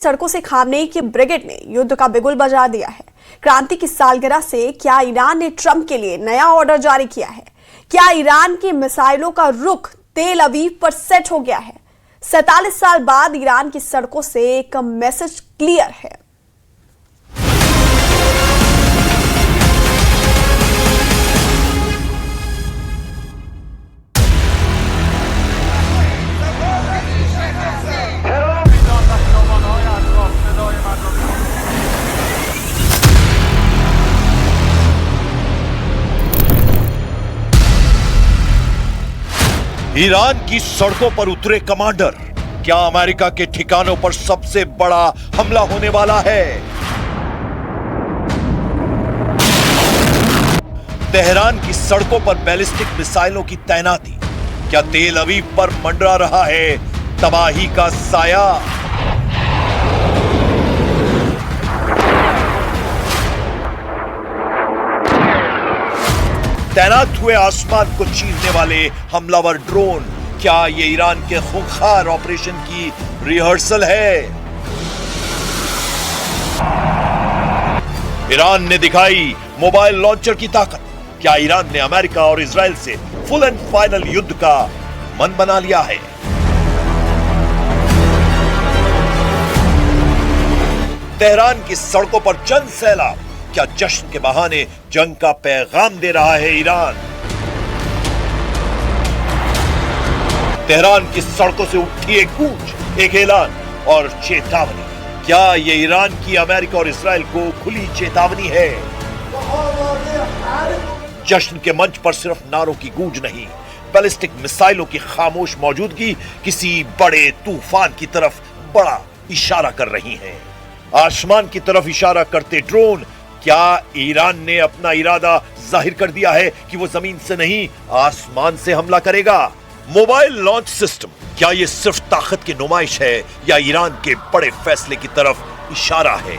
सड़कों से खामनेई की ब्रिगेड ने युद्ध का बिगुल बजा दिया है। क्रांति की सालगिरह से क्या ईरान ने ट्रंप के लिए नया ऑर्डर जारी किया है? क्या ईरान की मिसाइलों का रुख तेल अवीव पर सेट हो गया है? 47 साल बाद ईरान की सड़कों से एक मैसेज क्लियर है। ईरान की सड़कों पर उतरे कमांडर, क्या अमेरिका के ठिकानों पर सबसे बड़ा हमला होने वाला है? तेहरान की सड़कों पर बैलिस्टिक मिसाइलों की तैनाती, क्या तेल अवीव पर मंडरा रहा है तबाही का साया? तैनात हुए आसमान को चीरने वाले हमलावर ड्रोन, क्या ये ईरान के खूंखार ऑपरेशन की रिहर्सल है? ईरान ने दिखाई मोबाइल लॉन्चर की ताकत, क्या ईरान ने अमेरिका और इजराइल से फुल एंड फाइनल युद्ध का मन बना लिया है? तेहरान की सड़कों पर जन सैलाब, क्या जश्न के बहाने जंग का पैगाम दे रहा है ईरान? तेहरान की सड़कों से उठी एक गूंज, एक ऐलान और चेतावनी, क्या ये ईरान की अमेरिका और इजराइल को खुली चेतावनी है? जश्न के मंच पर सिर्फ नारों की गूंज नहीं, बैलिस्टिक मिसाइलों की खामोश मौजूदगी किसी बड़े तूफान की तरफ बड़ा इशारा कर रही है। आसमान की तरफ इशारा करते ड्रोन, क्या ईरान ने अपना इरादा जाहिर कर दिया है कि वो जमीन से नहीं आसमान से हमला करेगा? मोबाइल लॉन्च सिस्टम, क्या ये सिर्फ ताकत की नुमाइश है या ईरान के बड़े फैसले की तरफ इशारा है?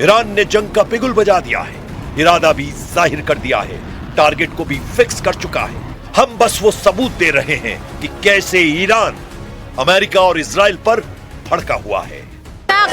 ईरान ने जंग का बिगुल बजा दिया है, इरादा भी जाहिर कर दिया है, टारगेट को भी फिक्स कर चुका है। हम बस वो सबूत दे रहे हैं कि कैसे ईरान अमेरिका और इजराइल पर भड़का हुआ है।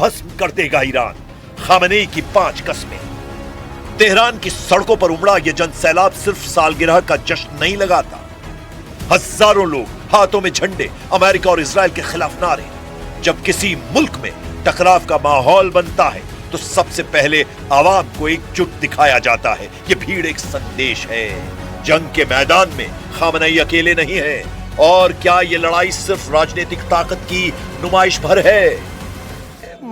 भस्म कर देगा ईरान खामनेई की 5 कस्में। तेहरान की सड़कों पर उमड़ा यह जन सैलाब सिर्फ सालगिरह का जश्न नहीं लगाता। हजारों लोग हाथों में झंडे, अमेरिका और इजराइल के खिलाफ नारे। जब किसी मुल्क में टकराव का माहौल बनता है तो सबसे पहले आवाम को एकजुट दिखाया जाता है। ये भीड़ एक संदेश है। जंग के मैदान में खामनेई अकेले नहीं है। और क्या ये लड़ाई सिर्फ राजनीतिक ताकत की नुमाइश भर है?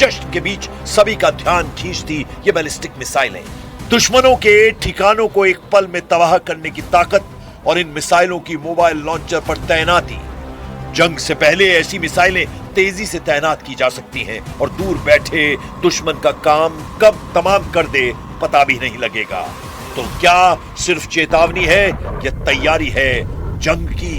जश्न के बीच सभी का ध्यान खींचती ये बैलिस्टिक मिसाइलें, दुश्मनों के ठिकानों को एक पल में तबाह करने की ताकत और इन मिसाइलों की मोबाइल लॉन्चर पर तैनाती। जंग से पहले ऐसी मिसाइलें तेजी से तैनात की जा सकती हैं और दूर बैठे दुश्मन का काम कब तमाम कर दे पता भी नहीं लगेगा। तो क्या सिर्फ चेतावनी है या तैयारी है जंग की?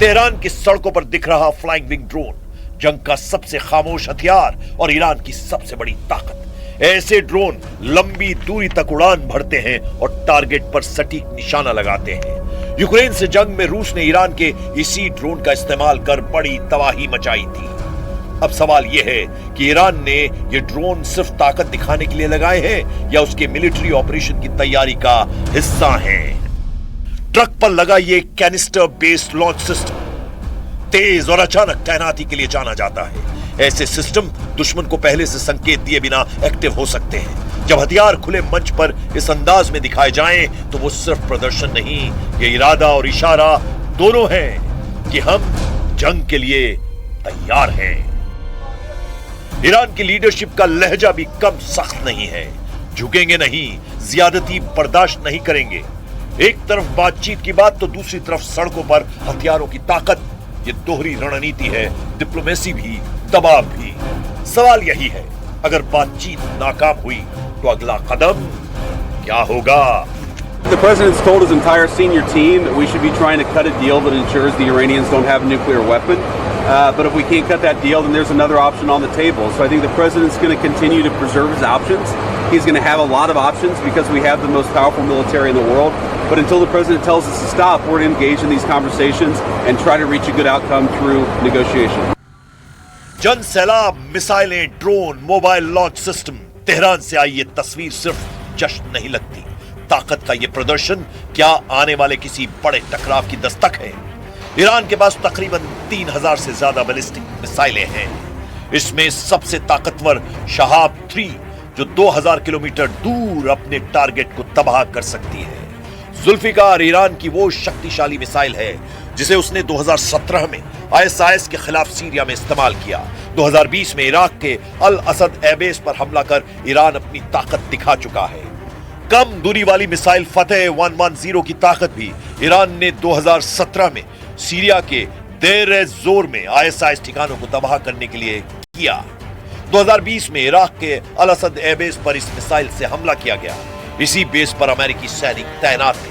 तेहरान की सड़कों पर दिख रहा फ्लाइंग विंग ड्रोन जंग का सबसे खामोश हथियार और ईरान की सबसे बड़ी ताकत। ऐसे ड्रोन लंबी दूरी तक उड़ान भरते हैं और टारगेट पर सटीक निशाना लगाते हैं। यूक्रेन से जंग में रूस ने ईरान के इसी ड्रोन का इस्तेमाल कर बड़ी तबाही मचाई थी। अब सवाल यह है कि ईरान ने ये ड्रोन सिर्फ ताकत दिखाने के लिए लगाए हैं या उसके मिलिट्री ऑपरेशन की तैयारी का हिस्सा हैं। ट्रक पर लगा ये कैनिस्टर बेस्ड लॉन्च सिस्टम तेज और अचानक तैनाती के लिए जाना जाता है। ऐसे सिस्टम दुश्मन को पहले से संकेत दिए बिना एक्टिव हो सकते हैं। जब हथियार खुले मंच पर इस अंदाज में दिखाए जाएं तो वो सिर्फ प्रदर्शन नहीं, ये इरादा और इशारा दोनों है कि हम जंग के लिए तैयार हैं। ईरान की लीडरशिप का लहजा भी कम सख्त नहीं है। झुकेंगे नहीं, ज्यादती बर्दाश्त नहीं करेंगे। एक तरफ बातचीत की बात तो दूसरी तरफ सड़कों पर हथियारों की ताकत। ये दोहरी रणनीति है, डिप्लोमेसी भी, दबाव भी। सवाल यही है, अगर बातचीत नाकाम हुई तो अगला कदम क्या होगा? The president's told his entire senior team that we should be trying to cut a deal that ensures the Iranians don't have a nuclear weapon. But if we can't cut that deal, then there's another option on the table. So I think the president's going to continue to preserve his options. He's going to have a lot of options because we have the most powerful military in the world. But until the president tells us to stop, we're going to engage in these conversations and try to reach a good outcome through negotiation. जन सैलाब, मिसाइलें, drone, mobile launch system. Tehran से आई ये तस्वीर सिर्फ जश्न नहीं लगती। ताकत का ये प्रदर्शन क्या आने वाले किसी बड़े टकराव की दस्तक है? ईरान के पास तकरीबन 3000 से ज्यादा बैलिस्टिक मिसाइलें हैं। इसमें सबसे ताकतवर शहाब 3 जो 2000 किलोमीटर दूर अपने टारगेट को तबाह कर सकती है। जुल्फिकार ईरान की वो शक्तिशाली मिसाइल है जिसे उसने 2017 में आईएसआईएस के खिलाफ सीरिया में इस्तेमाल किया। 2020 में इराक के अल असद एयरबेस पर हमला कर ईरान अपनी ताकत दिखा चुका है। कम दूरी वाली मिसाइल फतेह 110 की ताकत भी ईरान ने 2017 में सीरिया के देर ए जोर में आईएसआईएस ठिकानों को तबाह करने के लिए किया। 2020 में इराक के अल असद एयरबेस पर इस मिसाइल से हमला किया गया। इसी बेस पर अमेरिकी सैनिक तैनात थे।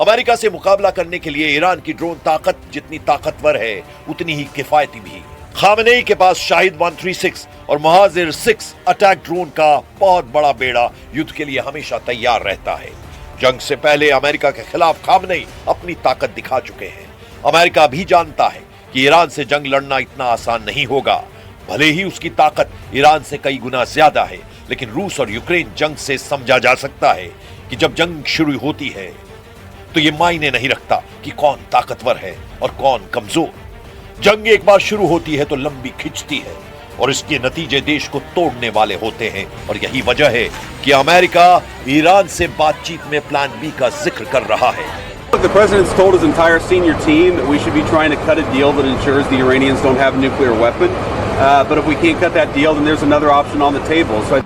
अमेरिका से मुकाबला करने के लिए ईरान की ड्रोन ताकत जितनी ताकतवर है उतनी ही किफायती भी। खामनेई के पास शाहिद 136 और मुहाजिर 6 अटैक ड्रोन का बहुत बड़ा बेड़ा युद्ध के लिए हमेशा तैयार रहता है। जंग से पहले अमेरिका के खिलाफ खामनेई अपनी ताकत दिखा चुके हैं। अमेरिका भी जानता है कि ईरान से जंग लड़ना इतना आसान नहीं होगा। भले ही उसकी ताकत ईरान से कई गुना ज्यादा है, लेकिन रूस और यूक्रेन जंग से समझा जा सकता है कि जब जंग शुरू होती है तो ये मायने नहीं रखता कि कौन ताकतवर है और कौन कमजोर। जंग एक बार शुरू होती है तो लंबी खिंचती है और इसके नतीजे देश को तोड़ने वाले होते हैं। और यही वजह है कि अमेरिका ईरान से बातचीत में प्लान बी का जिक्र कर रहा है। The president's told his entire senior team that we should be trying to cut a deal that ensures the Iranians don't have a nuclear weapon. But if we can't cut that deal, then there's another option on the table. So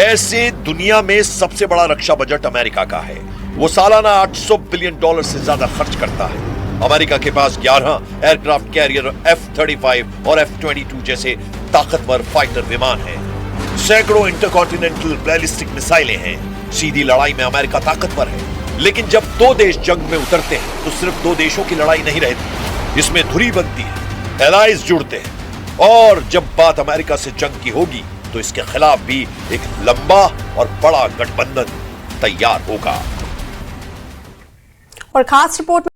ऐसे दुनिया में सबसे बड़ा रक्षा budget America का है। वो सालाना $800 billion से ज्यादा खर्च करता है। अमेरिका के पास 11 एयरक्राफ्ट कैरियर F-35 और F-22 जैसे ताकतवर फाइटर विमान हैं। सैकड़ों इंटरकॉन्टिनेंटल बैलिस्टिक मिसाइलें हैं। सीधी लड़ाई में अमेरिका ताकतवर है, लेकिन जब दो देश जंग में उतरते हैं तो सिर्फ दो देशों की लड़ाई नहीं रहती, इसमें धुरी बनती है, एलाइज जुड़ते हैं। और जब बात अमेरिका से जंग की होगी तो इसके खिलाफ भी एक लंबा और बड़ा गठबंधन तैयार होगा। और खास रिपोर्ट